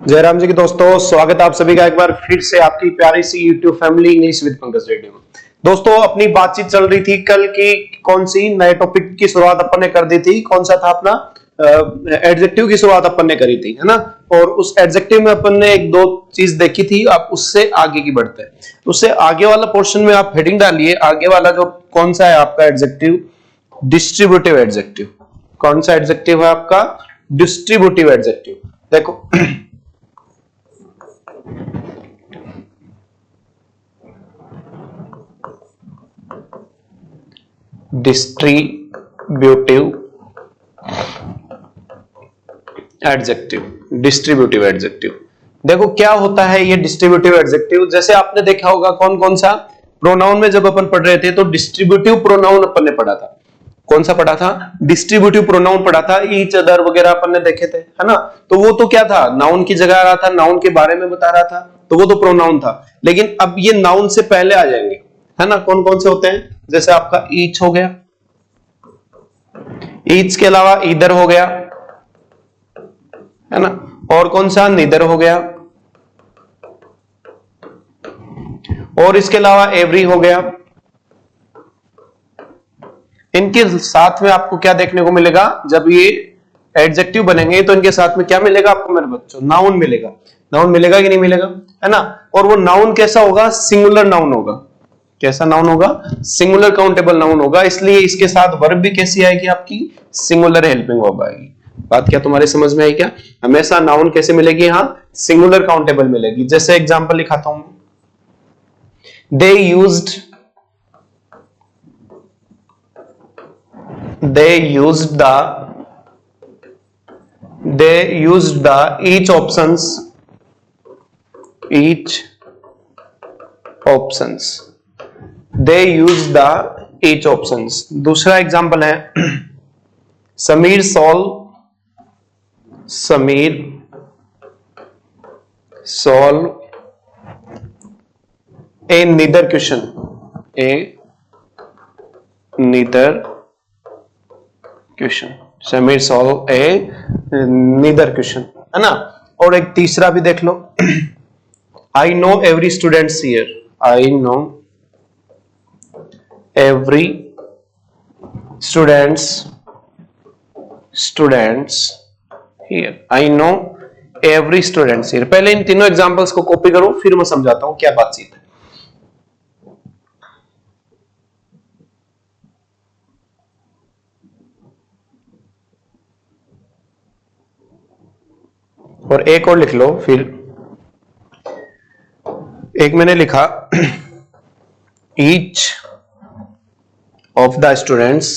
जयराम जी के दोस्तों, स्वागत है आप सभी का एक बार फिर से आपकी प्यारी सी YouTube family English with Pankaj Reddy में। दोस्तों, अपनी बातचीत चल रही थी कल की, कौन सी नए टॉपिक की शुरुआत अपन ने कर दी थी। कौन सा था अपना? एडजेक्टिव की शुरुआत अपन ने करी थी, है ना। और उस एडजेक्टिव में अपन ने एक दो चीज देखी थी। आप उससे आगे की बढ़ते हैं, उससे आगे वाला पोर्शन में आप हेडिंग डालिए। आगे वाला जो कौन सा है आपका एडजेक्टिव? Distributive adjective. कौन सा एडजेक्टिव है आपका? Distributive adjective. देखो डिस्ट्रीब्यूटिव एडजेक्टिव। डिस्ट्रीब्यूटिव एडजेक्टिव देखो क्या होता है ये डिस्ट्रीब्यूटिव एडजेक्टिव। जैसे आपने देखा होगा कौन कौन सा प्रोनाउन में जब अपन पढ़ रहे थे तो डिस्ट्रीब्यूटिव प्रोनाउन अपन ने पढ़ा था। कौन सा पढ़ा था? डिस्ट्रीब्यूटिव प्रोनाउन पढ़ा था। ईच, अदर वगैरह अपन ने देखे थे, है ना। तो वो तो क्या था? नाउन की जगह आ रहा था, नाउन के बारे में बता रहा था, तो वो तो प्रोनाउन था। लेकिन अब ये नाउन से पहले आ जाएंगे, है ना। कौन कौन से होते हैं? जैसे आपका ईच हो गया, ईच के अलावा ईदर हो गया, है ना। और कौन सा? नीदर हो गया। और इसके अलावा एवरी हो गया। इनके साथ में आपको क्या देखने को मिलेगा? जब ये एडजेक्टिव बनेंगे तो इनके साथ में क्या मिलेगा आपको मेरे बच्चों? नाउन मिलेगा। नाउन मिलेगा कि नहीं मिलेगा, है ना। और वो नाउन कैसा होगा? सिंगुलर नाउन होगा। कैसा नाउन होगा? सिंगुलर काउंटेबल नाउन होगा। इसलिए इसके साथ वर्ब भी कैसी आएगी आपकी? सिंगुलर हेल्पिंग वर्ब आएगी। बात क्या तुम्हारे समझ में आई क्या? हमेशा नाउन कैसे मिलेगी? यहां सिंगुलर काउंटेबल मिलेगी। जैसे एग्जांपल लिखाता हूं, they used the each options they used the each options। दूसरा एग्जांपल है Sameer solve a neither question Sameer solve a neither question, है ना। और एक तीसरा भी देख लो, I know every students here। I know every students here। I know every students here। पहले इन तीनों एग्जांपल्स को कॉपी करो, फिर मैं समझाता हूं क्या बातचीत है। और एक और लिख लो फिर। एक मैंने लिखा each of the students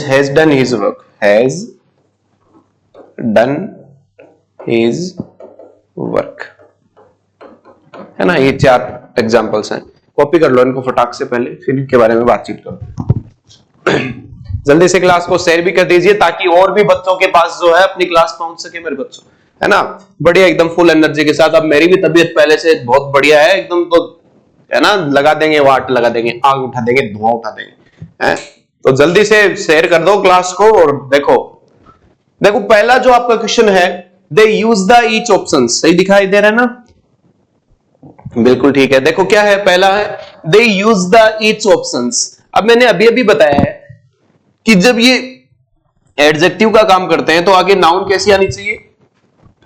has done his work। है ना। ये चार एग्जांपल्स हैं, कॉपी कर लो इनको फटाक से पहले, फिर इनके बारे में बातचीत करो। जल्दी से क्लास को शेयर भी कर दीजिए ताकि और भी बच्चों के पास जो है अपनी क्लास पहुंच सके मेरे बच्चों, है ना। बढ़िया, एकदम फुल एनर्जी के साथ। अब मेरी भी तबीयत पहले से बहुत बढ़िया है एकदम, तो है ना, लगा देंगे वाट, लगा देंगे आग, उठा देंगे धुआं, उठा देंगे, है। तो जल्दी से शेयर कर दो क्लास को। और देखो पहला जो आपका क्वेश्चन है, दे यूज द ईच ऑप्शन, सही दिखाई दे रहा है ना? बिल्कुल ठीक है। देखो क्या है, पहला है दे यूज द ईच ऑप्शन। अब मैंने अभी अभी बताया है कि जब ये एडजेक्टिव का काम करते हैं तो आगे नाउन कैसी आनी चाहिए?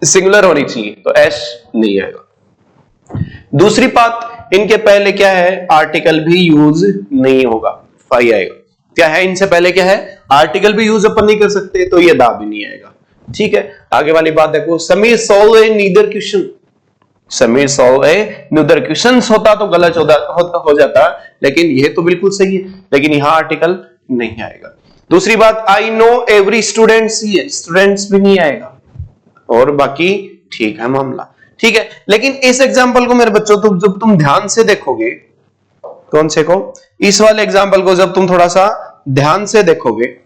सिंगुलर होनी चाहिए, तो एस नहीं आएगा। दूसरी बात, इनके पहले क्या है? आर्टिकल भी यूज नहीं होगा, फाई आएगा। क्या है इनसे पहले? क्या है? आर्टिकल भी यूज अपन नहीं कर सकते, तो ये दा भी नहीं आएगा। ठीक है, आगे वाली बात देखो, समीर सॉल्व ए नीदर क्वेश्चन। समीर सॉल्व ए नीदर क्वेश्चन होता तो गलत हो जाता, लेकिन ये तो बिल्कुल सही है। लेकिन यहां आर्टिकल नहीं आएगा। दूसरी बात, आई नो एवरी स्टूडेंट्स, ये स्टूडेंट्स भी नहीं आएगा। और बाकी ठीक है मामला, ठीक है। लेकिन इस एग्जांपल को मेरे बच्चों जब तुम ध्यान से देखोगे, कौन से को? इस वाले एग्जांपल को जब तुम थोड़ा सा ध्यान से देखोगे,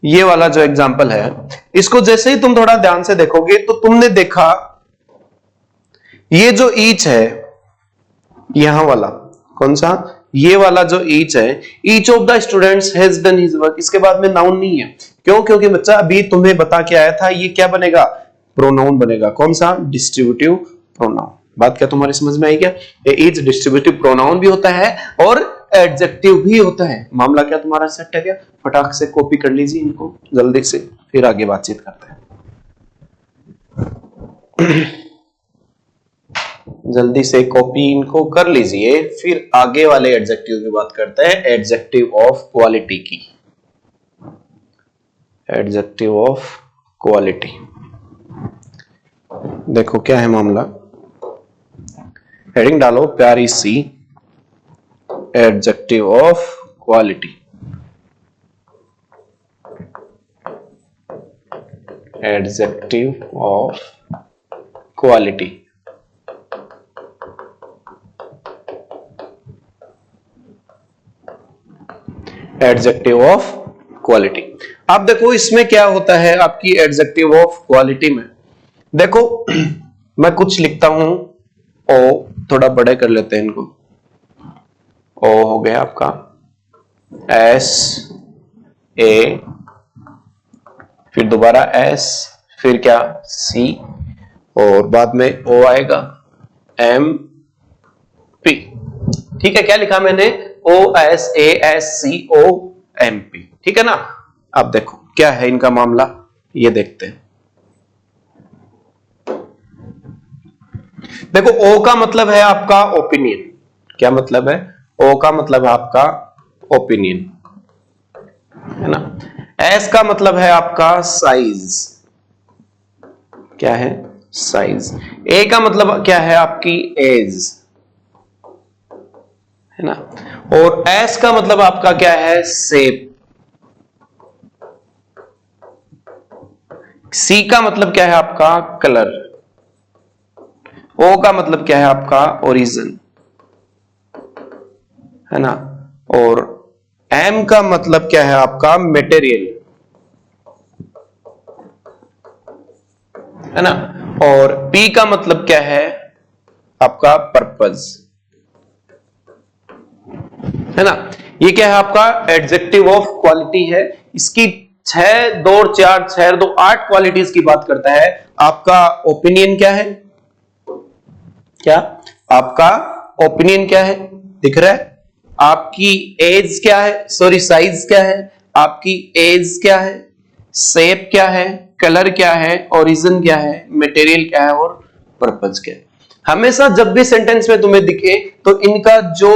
ये वाला जो एग्जांपल है, इसको जैसे ही तुम थोड़ा ध्यान से देखोगे तो तुमने देखा ये जो ईच है, यहां वाला कौन सा? ये वाला जो ईच है, each of the students has done his work, इसके बाद में नाउन नहीं है। क्यों? क्योंकि बच्चा अभी तुम्हें बता के आया था ये क्या बनेगा, प्रोनाउन बनेगा। कौन सा? Distributive pronoun. बात क्या तुम्हारी समझ में आई क्या? ये ईच डिस्ट्रीब्यूटिव प्रोनाउन भी होता है और एडजेक्टिव भी होता है। मामला क्या तुम्हारा सेट है क्या? फटाक से कॉपी कर लीजिए इनको जल्दी से, फिर आगे बातचीत करते हैं। जल्दी से कॉपी इनको कर लीजिए, फिर आगे वाले एडजेक्टिव की बात करते हैं, एडजेक्टिव ऑफ क्वालिटी की। एडजेक्टिव ऑफ क्वालिटी, देखो क्या है मामला। हेडिंग डालो प्यारी सी, adjective of quality. Adjective of quality. Adjective of quality. आप देखो इसमें क्या होता है आपकी एडजेक्टिव ऑफ क्वालिटी में। देखो मैं कुछ लिखता हूं, ओ थोड़ा बड़े कर लेते हैं इनको। ओ हो गया आपका एस ए, फिर दोबारा एस, फिर क्या सी, और बाद में ओ आएगा एम पी। ठीक है, क्या लिखा मैंने? O S A S C O M P. ठीक है ना। अब देखो क्या है इनका मामला, ये देखते हैं। देखो ओ का मतलब है आपका ओपिनियन। क्या मतलब है? ओ का मतलब है आपका ओपिनियन, है ना। एस का मतलब है आपका साइज। क्या है? साइज। ए का मतलब क्या है? आपकी एज, है ना। और एस का मतलब आपका क्या है? शेप। सी का मतलब क्या है? आपका कलर। ओ का मतलब क्या है? आपका ओरिजिन, है ना। और एम का मतलब क्या है? आपका मटेरियल, है ना। और पी का मतलब क्या है? आपका पर्पस, है ना। ये क्या है? आपका एडजेक्टिव ऑफ क्वालिटी है। इसकी 6 2 4 6 2 8 क्वालिटीज की बात करता है। आपका ओपिनियन क्या है? क्या आपका ओपिनियन क्या है? दिख रहा है। आपकी एज क्या है? सॉरी साइज क्या है? आपकी एज क्या है? शेप क्या है? कलर क्या है? ओरिजिन क्या है? मटेरियल क्या है? और पर्पस क्या है? हमेशा जब भी सेंटेंस में तुम्हें दिखे तो इनका जो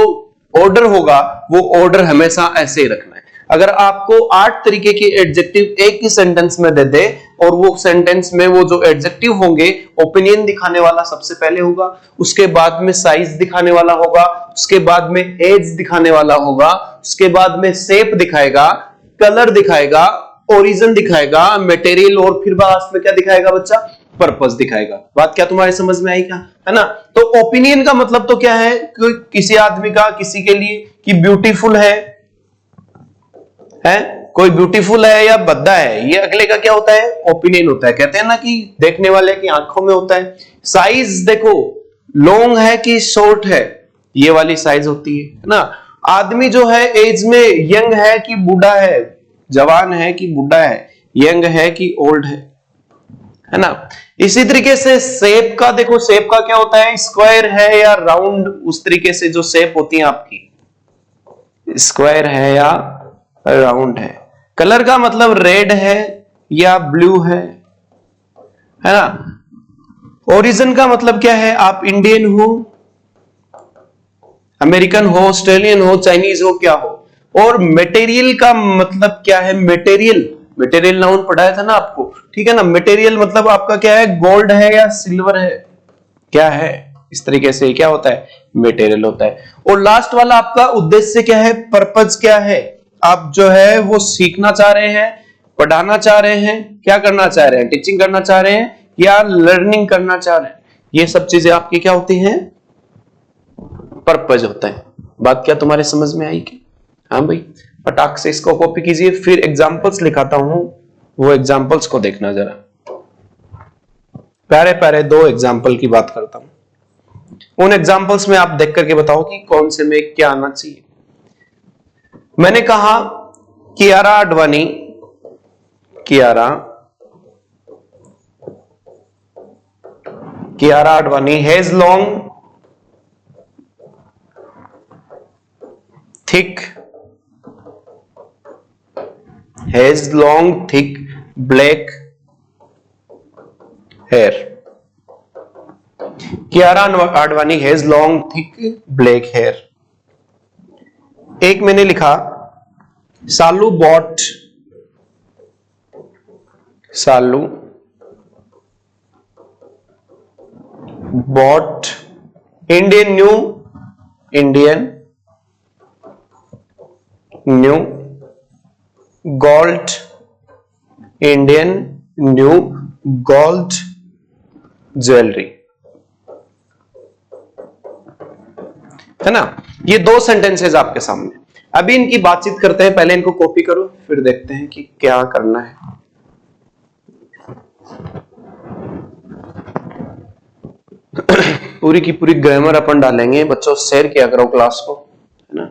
ऑर्डर होगा वो ऑर्डर हमेशा ऐसे ही रखना है। अगर आपको 8 तरीके के एडजेक्टिव एक ही सेंटेंस में दे दे और वो सेंटेंस में वो जो एडजेक्टिव होंगे, ओपिनियन दिखाने वाला सबसे पहले होगा, उसके बाद में साइज दिखाने वाला होगा, उसके बाद में एज दिखाने वाला होगा, उसके बाद में शेप दिखाएगा, कलर दिखाएगा, ओरिजिन दिखाएगा, मटेरियल, और फिर लास्ट में क्या दिखाएगा बच्चा? पर्पस दिखाएगा। बात क्या तुम्हारे समझ में आई क्या? है ना। तो ओपिनियन का मतलब तो क्या है? कि किसी आदमी का किसी के लिए कि ब्यूटीफुल है, कोई ब्यूटीफुल है या भद्दा है, ये अगले का क्या होता है? ओपिनियन होता है। कहते हैं ना कि देखने वाले की आंखों में होता है। साइज देखो, लॉन्ग है कि शॉर्ट है, ये वाली साइज होती है ना। आदमी जो है एज में यंग है कि बूढ़ा है, जवान है कि बूढ़ा है, यंग है कि ओल्ड है ना। इसी तरीके से शेप का देखो, शेप का क्या होता है? स्क्वायर है या राउंड, उस तरीके से जो शेप होती है आपकी, स्क्वायर है या राउंड है। कलर का मतलब रेड है या ब्लू है ना। ओरिजिन का मतलब क्या है? आप इंडियन हो, अमेरिकन हो, ऑस्ट्रेलियन हो, चाइनीज हो, क्या हो। और मटेरियल का मतलब क्या है? मटेरियल, मटेरियल नाउन पढ़ाया था ना आपको, ठीक है ना। मटेरियल मतलब आपका क्या है? गोल्ड है या सिल्वर है, क्या है? इस तरीके से क्या होता है? मटेरियल होता है। और लास्ट वाला आपका उद्देश्य क्या है? पर्पस क्या है? आप जो है वो सीखना चाह रहे हैं, पढ़ाना चाह रहे हैं, क्या करना चाह रहे हैं? टीचिंग करना चाह रहे हैं या लर्निंग करना चाह रहे हैं? ये सब चीजें आपकी क्या होती हैं? पर्पस होता है। बात क्या तुम्हारे समझ में आई क्या? हाँ भाई, फटाक से इसको कॉपी कीजिए, फिर एग्जांपल्स लिखाता हूं, वो एग्जांपल्स को देखना जरा। प्यारे प्यारे 2 एग्जांपल की बात करता हूं, उन एग्जांपल्स में आप देख करके बताओ कि कौन से में क्या आना चाहिए। मैंने कहा Kiara Advani, Kiara Advani has long thick black hair. Kiara Advani has long thick black hair. एक मैंने लिखा Salu bought Indian new gold jewellery, है ना। ये दो सेंटेंसेस आपके सामने। अभी इनकी बातचीत करते हैं, पहले इनको कॉपी करो फिर देखते हैं कि क्या करना है। पूरी की पूरी ग्रामर अपन डालेंगे। बच्चों शेयर किया करो क्लास को, है ना।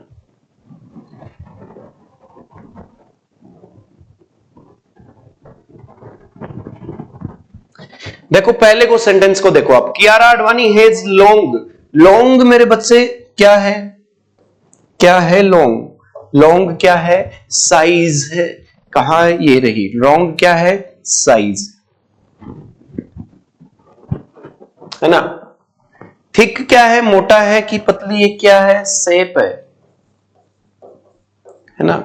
देखो पहले को सेंटेंस को देखो आप, कियारा आडवाणी हैज लॉन्ग मेरे बच्चे क्या है लॉन्ग क्या है, साइज है। कहां है, ये रही। लॉन्ग क्या है, साइज, है ना। थिक क्या है, मोटा है कि पतली, ये क्या है, शेप है ना।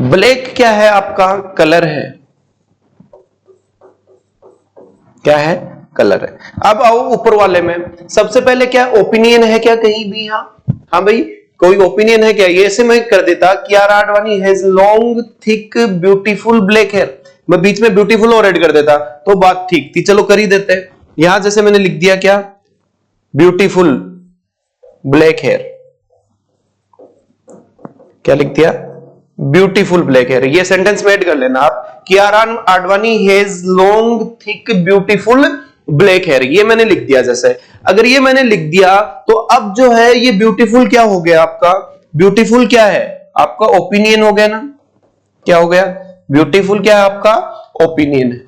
ब्लैक क्या है, आपका कलर है, क्या है, कलर है। अब आओ ऊपर वाले में, सबसे पहले क्या ओपिनियन है क्या कहीं भी, हाँ भाई कोई ओपिनियन है क्या। ये से मैं कर देता Kiara Advani has long thick beautiful black hair, मैं बीच में ब्यूटीफुल और ऐड कर देता तो बात ठीक थी। चलो कर ही देते हैं। यहां जैसे मैंने लिख दिया क्या, ब्यूटीफुल ब्लैक हेयर, क्या लिख दिया, ब्यूटीफुल ब्लैक हेयर। ये सेंटेंस में ऐड कर लेना आप, Kiara Advani has long thick beautiful black hair, ये मैंने लिख दिया। जैसे अगर ये मैंने लिख दिया तो अब जो है ये ब्यूटीफुल क्या हो गया आपका, ब्यूटीफुल क्या है आपका, ओपिनियन हो गया ना। क्या हो गया, ब्यूटीफुल क्या है आपका, ओपिनियन है।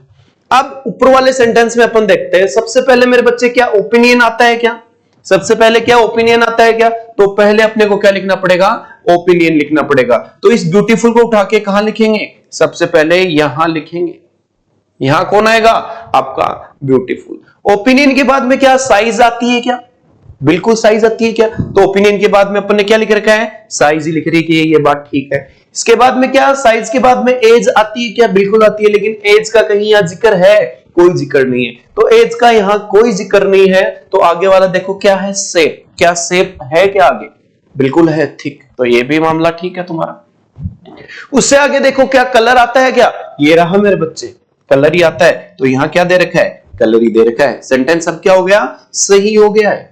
अब ऊपर वाले सेंटेंस में अपन देखते हैं, सबसे पहले मेरे बच्चे क्या ओपिनियन आता है क्या, सबसे पहले क्या ओपिनियन आता है क्या, तो पहले अपने को क्या लिखना पड़ेगा, ओपिनियन लिखना पड़ेगा। तो इस ब्यूटीफुल को उठा के कहां लिखेंगे, सबसे पहले यहां लिखेंगे। यहां कौन आएगा, आपका ब्यूटीफुल। ओपिनियन के बाद में क्या साइज आती है क्या, बिल्कुल साइज आती है क्या, तो ओपिनियन के बाद में अपन ने क्या लिख रखा है, साइज ही लिख रही है, ये बात ठीक है। इसके बाद में क्या, साइज के बाद में एज आती है क्या, बिल्कुल आती है, लेकिन एज का कहीं यहां जिक्र है, कोई जिक्र नहीं है। तो एज का यहां कोई जिक्र नहीं है, तो आगे वाला देखो क्या है, शेप, क्या शेप है क्या आगे, बिल्कुल है थिक, तो ये भी मामला ठीक है तुम्हारा। उससे आगे देखो क्या कलर आता है क्या, ये रहा मेरे बच्चे, कलर ही आता है, तो यहां क्या दे रखा है, कलर ही दे रखा है। सेंटेंस अब क्या हो गया, सही हो गया है।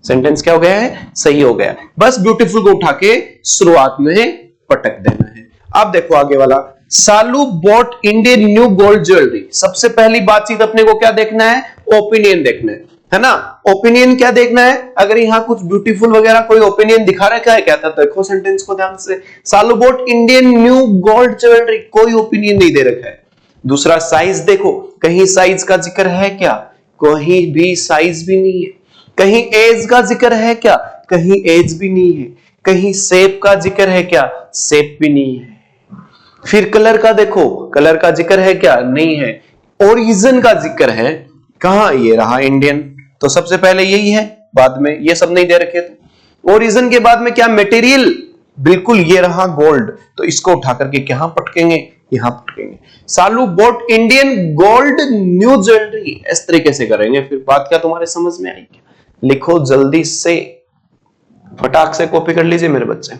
सेंटेंस क्या हो गया है, सही हो गया। बस ब्यूटीफुल को उठा के शुरुआत में पटक देना है। अब देखो आगे वाला, Salu bought Indian new gold jewellery. सबसे पहली बातचीत अपने को क्या देखना है, ओपिनियन देखना है ना। ओपिनियन क्या देखना है, अगर यहां कुछ ब्यूटीफुल वगैरह कोई ओपिनियन दिखा रखा है क्या, था देखो सेंटेंस को ध्यान से, Salu bought Indian new gold jewellery, कोई ओपिनियन नहीं दे रखा है। दूसरा साइज देखो, कहीं साइज का जिक्र है क्या, कहीं भी साइज भी नहीं है। कहीं एज का जिक्र है क्या, कहीं एज भी नहीं है। कहीं शेप का जिक्र है क्या, शेप भी नहीं है। फिर कलर का देखो, कलर का जिक्र है क्या, नहीं है। ओरिजिन का जिक्र है, कहां, ये रहा इंडियन, तो सबसे पहले यही है, बाद में ये सब नहीं दे रखे थे। ओरिजिन के बाद में क्या, मटेरियल, बिल्कुल ये रहा गोल्ड, तो इसको उठा करके कहां पटकेंगे, यहां पटकेंगे। Salu bought Indian gold new jewellery, इस तरीके से करेंगे। फिर बात क्या तुम्हारे समझ में आई, लिखो जल्दी से, फटाक से कॉपी कर लीजिए मेरे बच्चे।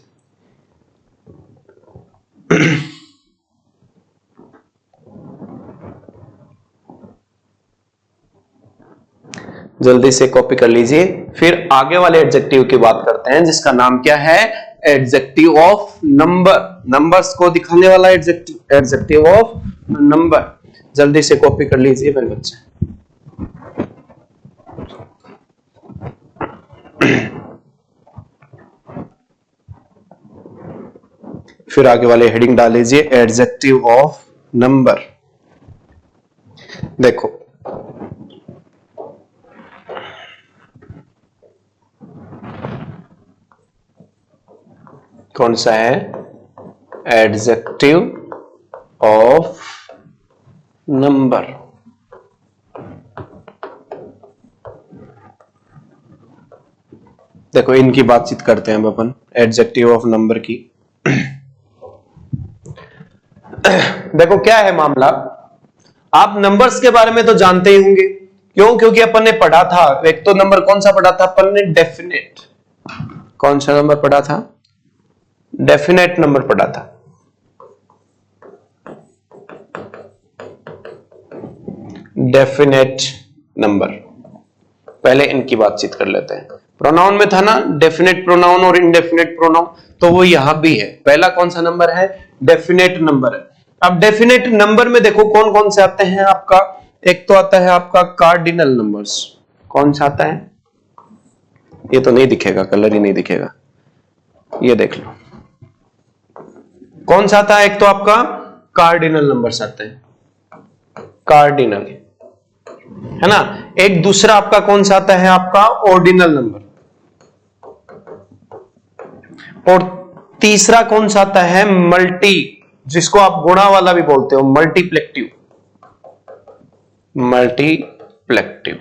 जल्दी से कॉपी कर लीजिए। फिर आगे वाले एडजेक्टिव की बात करते हैं, जिसका नाम क्या है, एडजेक्टिव ऑफ नंबर, नंबर्स को दिखाने वाला एडजेक्टिव, एडजेक्टिव ऑफ नंबर। जल्दी से कॉपी कर लीजिए मेरे बच्चे। फिर आगे वाले हेडिंग डाल लीजिए एडजेक्टिव ऑफ नंबर। देखो कौन सा है, एडजेक्टिव ऑफ नंबर। देखो इनकी बातचीत करते हैं अब अपन, एडजेक्टिव ऑफ नंबर की। देखो क्या है मामला, आप नंबर्स के बारे में तो जानते ही होंगे, क्यों? क्योंकि अपन ने पढ़ा था, एक तो नंबर कौन सा पढ़ा था अपन ने, डेफिनेट। कौन सा नंबर पढ़ा था? डेफिनेट नंबर पढ़ा था। Definite number. पहले इनकी बातचीत कर लेते हैं। प्रोनाउन में था ना डेफिनेट प्रोनाउन और इनडेफिनेट प्रोनाउन, तो वो यहां भी है। पहला कौन सा नंबर है? डेफिनेट नंबर है। अब डेफिनेट नंबर में देखो कौन कौन से आते हैं आपका, एक तो आता है आपका कार्डिनल नंबर्स। कौन सा आता है? ये तो नहीं दिखेगा, कलर ही नहीं दिखेगा, ये देख लो कौन सा आता है। एक तो आपका कार्डिनल नंबर्स आते हैं, कार्डिनल, है ना। एक दूसरा आपका कौन सा आता है? आपका ऑर्डिनल नंबर। और तीसरा कौन सा आता है? मल्टी, जिसको आप गुणा वाला भी बोलते हो, मल्टीप्लेक्टिव। मल्टीप्लेक्टिव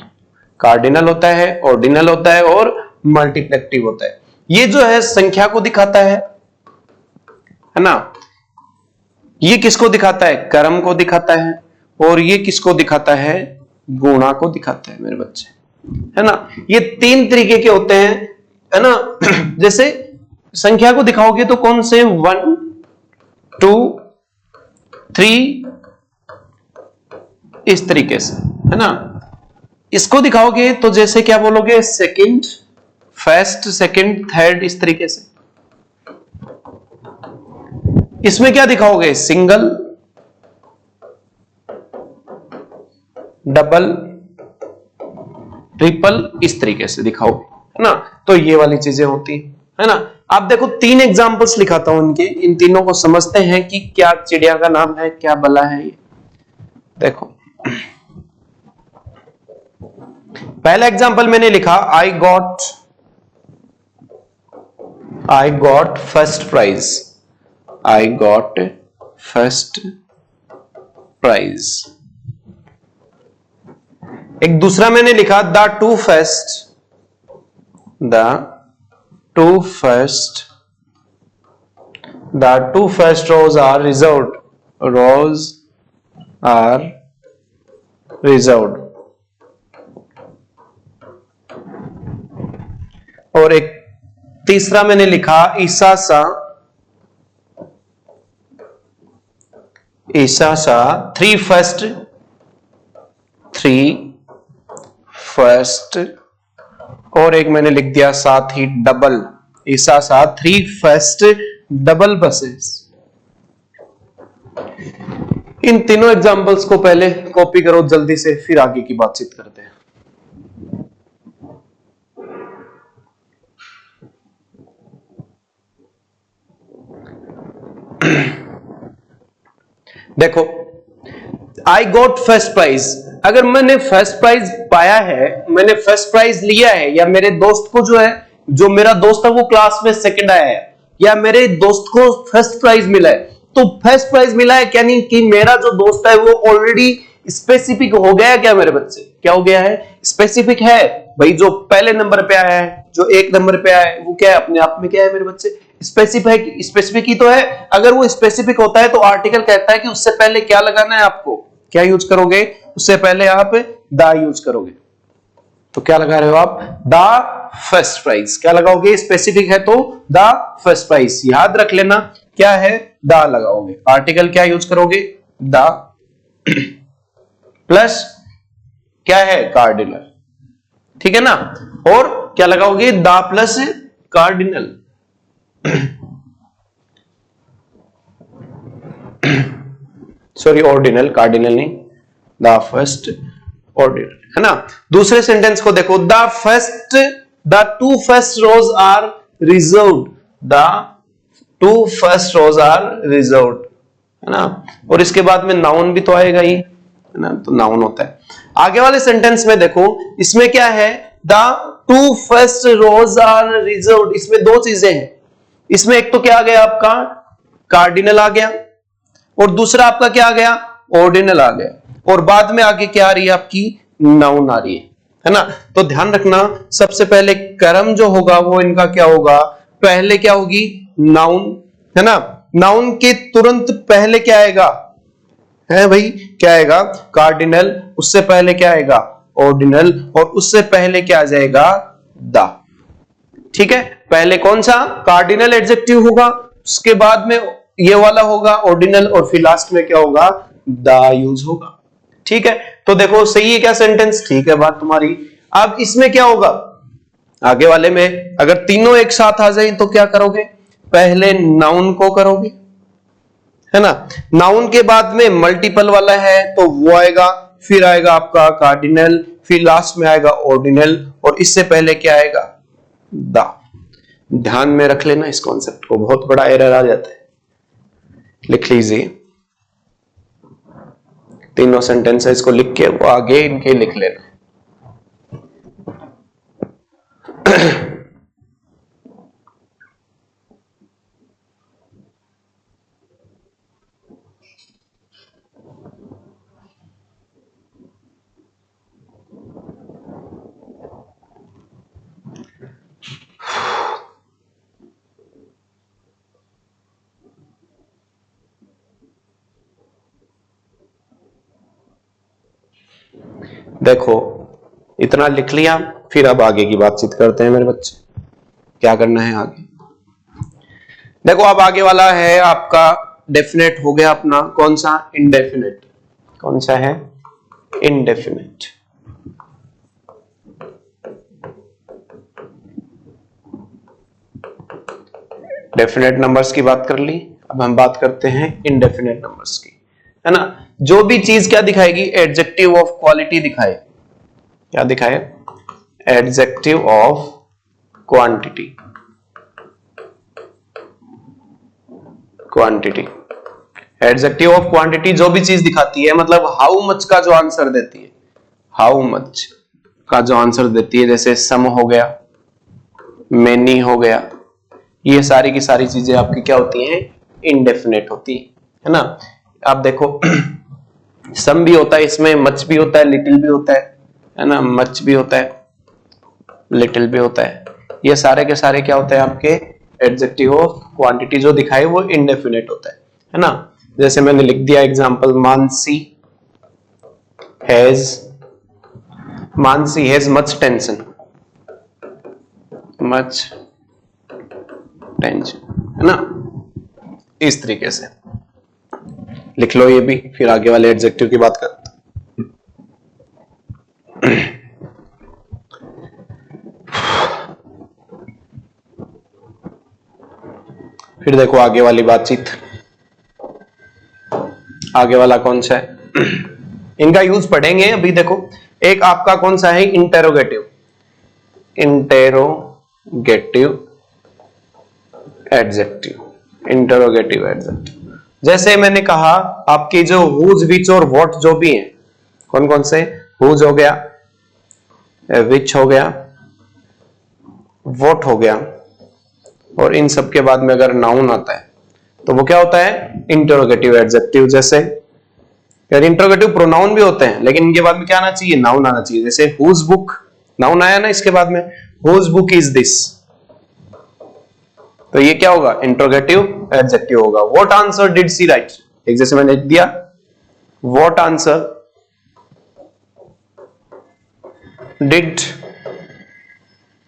कार्डिनल होता है, ऑर्डिनल होता है और मल्टीप्लेक्टिव होता है। ये जो है संख्या को दिखाता है ना। ये किसको दिखाता है? क्रम को दिखाता है। और ये किसको दिखाता है? गुणा को दिखाता है मेरे बच्चे, है ना। ये तीन तरीके के होते हैं, है ना। जैसे संख्या को दिखाओगे तो कौन से, 1 2 3, इस तरीके से, है ना। इसको दिखाओगे तो जैसे क्या बोलोगे, सेकंड, फर्स्ट, सेकंड, थर्ड, इस तरीके से। इसमें क्या दिखाओगे? सिंगल, डबल, ट्रिपल, इस तरीके से दिखाओगे, है ना। तो ये वाली चीजें होती है ना। आप देखो 3 एग्जांपल्स लिखाता हूं इनके, इन तीनों को समझते हैं कि क्या चिड़िया का नाम है, क्या बला है ये। देखो पहला एग्जांपल मैंने लिखा, I got first prize. I got first prize. एक दूसरा मैंने लिखा, the two first rows are reserved. और एक तीसरा मैंने लिखा, ईसा सा 3 फर्स्ट। और एक मैंने लिख दिया साथ ही डबल, ईसा सा 3 फर्स्ट डबल बसेस। इन तीनों एग्जांपल्स को पहले कॉपी करो जल्दी से, फिर आगे की बातचीत करते हैं। देखो आई गॉट फर्स्ट प्राइज, अगर मैंने फर्स्ट प्राइज पाया है, मैंने फर्स्ट प्राइज लिया है, या मेरे दोस्त को जो है, जो मेरा दोस्त है वो क्लास में सेकंड आया है, या मेरे दोस्त को फर्स्ट प्राइज मिला है, तो फर्स्ट प्राइज मिला है यानी कि मेरा जो दोस्त है वो ऑलरेडी स्पेसिफिक हो गया। क्या मेरे बच्चे, क्या हो गया है? स्पेसिफिक है भाई। जो पहले नंबर पे आया है, जो 1 नंबर पे आया है, वो क्या है? अपने आप में क्या है मेरे बच्चे? स्पेसिफिक ही तो है। अगर वो स्पेसिफिक होता है तो आर्टिकल कहता है कि उससे पहले क्या लगाना है आपको, क्या यूज करोगे? उससे पहले आप द यूज करोगे। तो क्या लगा रहे हो आप? The first prize. क्या लगाओगे? स्पेसिफिक है तो द फर्स्ट प्राइज। याद रख लेना क्या है, द लगाओगे। आर्टिकल क्या यूज करोगे? द प्लस क्या है? कार्डिनल, ठीक है ना। और क्या लगाओगे? The plus cardinal. Sorry ordinal, cardinal नहीं, द फर्स्ट ऑर्डिनल, है ना। दूसरे सेंटेंस को देखो, the 2 first rows are reserved. The 2 first rows are reserved, है ना। और इसके बाद में नाउन भी तो आएगा ही, है ना, तो नाउन होता है। आगे वाले सेंटेंस में देखो, इसमें क्या है, the 2 first rows are reserved, इसमें दो चीजें हैं। इसमें एक तो क्या आ गया आपका कार्डिनल आ गया, और दूसरा आपका क्या आ गया, ऑर्डिनल आ गया, और बाद में आगे क्या आ रही है आपकी, नाउन आ रही है ना। तो ध्यान रखना, सबसे पहले कर्म जो होगा वो इनका क्या होगा, पहले क्या होगी, नाउन, है ना। नाउन के तुरंत पहले क्या आएगा, है भाई, क्या आएगा, कार्डिनल, उससे पहले क्या आएगा, ऑर्डिनल, और उससे पहले क्या आ जाएगा, द। ठीक है, पहले कौन सा, कार्डिनल एडजेक्टिव होगा, उसके बाद में ये वाला होगा ऑर्डिनल, और फिर लास्ट में क्या होगा, द यूज होगा। ठीक है, तो देखो सही है क्या सेंटेंस, ठीक है बात तुम्हारी। अब इसमें क्या होगा, आगे वाले में अगर तीनों एक साथ आ जाए तो क्या करोगे, पहले नाउन को करोगे, है ना। नाउन के बाद में मल्टीपल वाला है तो वो आएगा, फिर आएगा आपका कार्डिनल, फिर लास्ट में आएगा ऑर्डिनल, और इससे पहले क्या आएगा, द। ध्यान में रख लेना इस कॉन्सेप्ट को, बहुत बड़ा एरर आ जाता है। लिख लीजिए, तीनों सेंटेंसेस को लिख के वो आगे इनके लिख लेना। देखो इतना लिख लिया, फिर अब आगे की बातचीत करते हैं मेरे बच्चे, क्या करना है आगे। देखो अब आगे वाला है आपका डेफिनेट हो गया अपना, कौन सा, इनडेफिनेट। कौन सा है, इनडेफिनेट। डेफिनेट नंबर्स की बात कर ली, अब हम बात करते हैं इनडेफिनेट नंबर्स की, है ना। जो भी चीज क्या दिखाएगी, एडजेक्टिव ऑफ क्वालिटी दिखाए, क्या दिखाए, adjective of quantity, quantity, adjective of quantity जो भी चीज दिखाती है, मतलब हाउ मच का जो आंसर देती है, हाउ मच का जो आंसर देती है, जैसे सम हो गया, मेनी हो गया, ये सारी की सारी चीजें आपकी क्या होती हैं, इनडेफिनेट होती है ना। आप देखो सम भी होता है इसमें, मच भी होता है, लिटिल भी होता है ना, मच भी होता है, लिटिल भी होता है, ये सारे के सारे क्या होते हैं आपके एडजेक्टिव ऑफ क्वांटिटी, जो दिखाए वो इनडेफिनेट होता है ना। जैसे मैंने लिख दिया example, Mansi has much tension, much tension, है ना। इस तरीके से लिख लो ये भी, फिर आगे वाले एडजेक्टिव की बात करते हैं। फिर देखो आगे वाली बातचीत, आगे वाला कौन सा है, इनका यूज पढ़ेंगे अभी। देखो एक आपका कौन सा है, interrogative, interrogative adjective, interrogative adjective. जैसे मैंने कहा आपकी जो हुज, विच और व्हाट जो भी हैं, कौन कौन से, हुज हो गया, विच हो गया, व्हाट हो गया, और इन सब के बाद में अगर नाउन आता है तो वो क्या होता है, इंटेरोगेटिव एडजेक्टिव। जैसे यार इंटेरोगेटिव प्रोनाउन भी होते हैं, लेकिन इनके बाद में क्या आना चाहिए, नाउन आना चाहिए। जैसे हुज बुक, नाउन आया ना इसके बाद में, हुज बुक इज दिस, तो ये क्या होगा, इंटेरोगेटिव एडजेक्टिव होगा। What answer did she write, एक जैसे मैंने लिख दिया, what answer did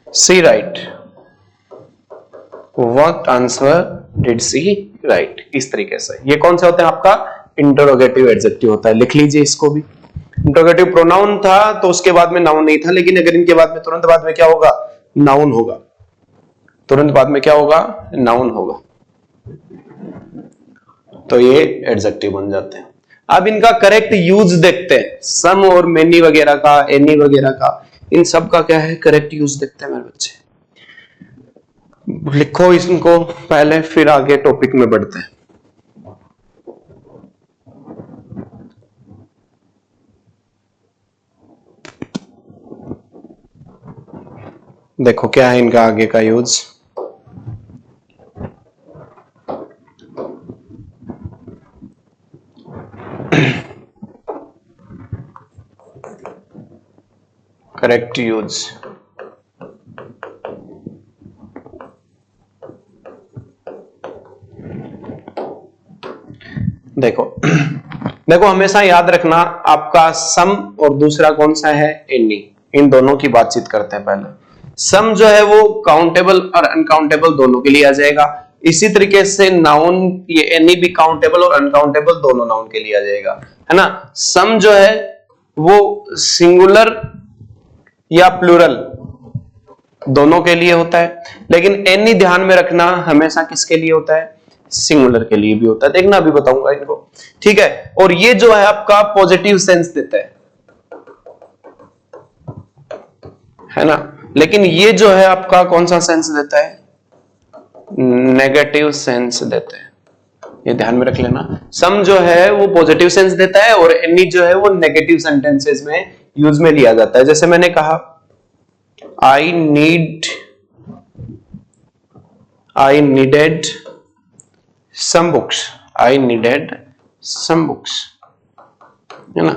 she write, what answer did she write, इस तरीके से। ये कौन से होते हैं, आपका इंटेरोगेटिव एडजेक्टिव होता है। लिख लीजिए इसको भी, इंटेरोगेटिव प्रोनाउन था तो उसके बाद में नाउन नहीं था, लेकिन अगर इनके बाद में तुरंत बाद में क्या होगा, नाउन होगा, तुरंत बाद में क्या होगा, नाउन होगा, तो ये एडजेक्टिव बन जाते हैं। अब इनका करेक्ट यूज देखते हैं, सम और मेनी वगैरह का, एनी वगैरह का, इन सब का क्या है करेक्ट यूज देखते हैं मेरे बच्चे। लिखो इनको पहले, फिर आगे टॉपिक में बढ़ते हैं। देखो क्या है इनका आगे का यूज। Correct use. देखो देखो हमेशा याद रखना, आपका सम और दूसरा कौन सा है, एनी, इन दोनों की बातचीत करते हैं। पहले सम जो है वो काउंटेबल और अनकाउंटेबल दोनों के लिए आ जाएगा। इसी तरीके से नाउन, ये एनी भी काउंटेबल और अनकाउंटेबल दोनों नाउन के लिए आ जाएगा, है ना। सम जो है वो सिंगुलर या प्लूरल दोनों के लिए होता है, लेकिन एनी ध्यान में रखना हमेशा किसके लिए होता है, सिंगुलर के लिए भी होता है। देखना अभी बताऊंगा इनको, ठीक है। और ये जो है आपका पॉजिटिव सेंस देता है ना, लेकिन ये जो है आपका कौन सा सेंस देता है, नेगेटिव सेंस देता है। ये ध्यान में रख लेना, सम जो है वो पॉजिटिव सेंस देता है और एनी जो है वो नेगेटिव सेंटेंसेस में यूज में लिया जाता है। जैसे मैंने कहा I needed some books, I needed some books, है ना।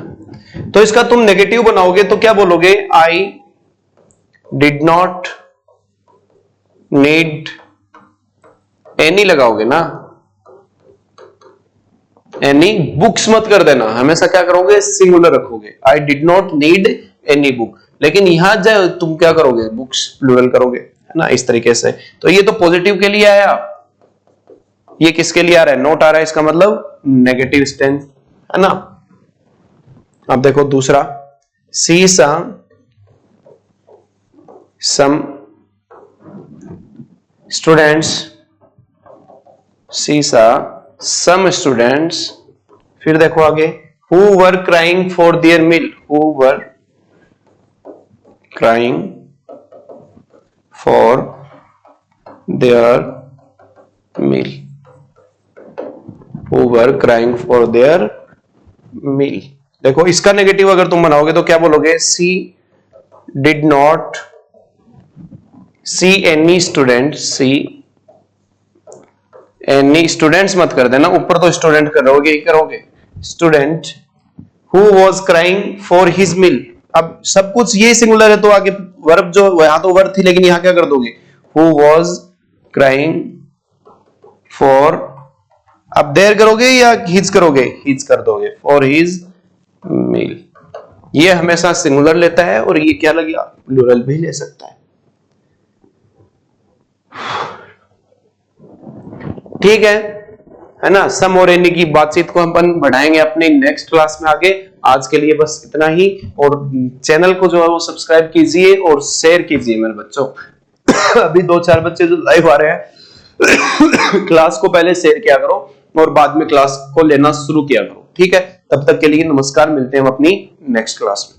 तो इसका तुम नेगेटिव बनाओगे तो क्या बोलोगे, I did not need any लगाओगे ना, any books मत कर देना, हमेशा क्या करोगे, सिंगुलर रखोगे, I did not need any book। लेकिन यहां जाए तुम क्या करोगे, बुक्स प्लूरल करोगे, है ना, इस तरीके से। तो ये तो पॉजिटिव के लिए आया, ये किसके लिए आ रहा है, नोट आ रहा है, इसका मतलब नेगेटिव टेंस, है ना। अब देखो दूसरा, सी सम स्टूडेंट्स, सी सम स्टूडेंट्स, फिर देखो आगे, who were crying for their meal, who were crying for their meal, who were crying for their meal। देखो इसका नेगेटिव अगर तुम बनाओगे तो क्या बोलोगे, she did not see any students, see any students मत कर देना, ऊपर तो स्टूडेंट करोगे ही करोगे, student who was crying for his meal। अब सब कुछ ये सिंगुलर है तो आगे वर्ब जो, यहां तो वर्ब थी लेकिन यहां क्या कर दोगे, who was crying for, अब देर करोगे या हिज करोगे, हिज कर दोगे, फॉर हिज मील। ये हमेशा सिंगुलर लेता है और ये क्या लगेगा, प्लूरल भी ले सकता है, ठीक है ना। सम और एनी की बातचीत को अपन बढ़ाएंगे अपने नेक्स्ट क्लास में आगे। आज के लिए बस इतना ही, और चैनल को जो है वो सब्सक्राइब कीजिए और शेयर कीजिए मेरे बच्चों। अभी 2-4 बच्चे जो लाइव आ रहे हैं क्लास को पहले शेयर किया करो और बाद में क्लास को लेना शुरू किया करो, ठीक है। तब तक के लिए नमस्कार, मिलते हैं हम अपनी नेक्स्ट क्लास में।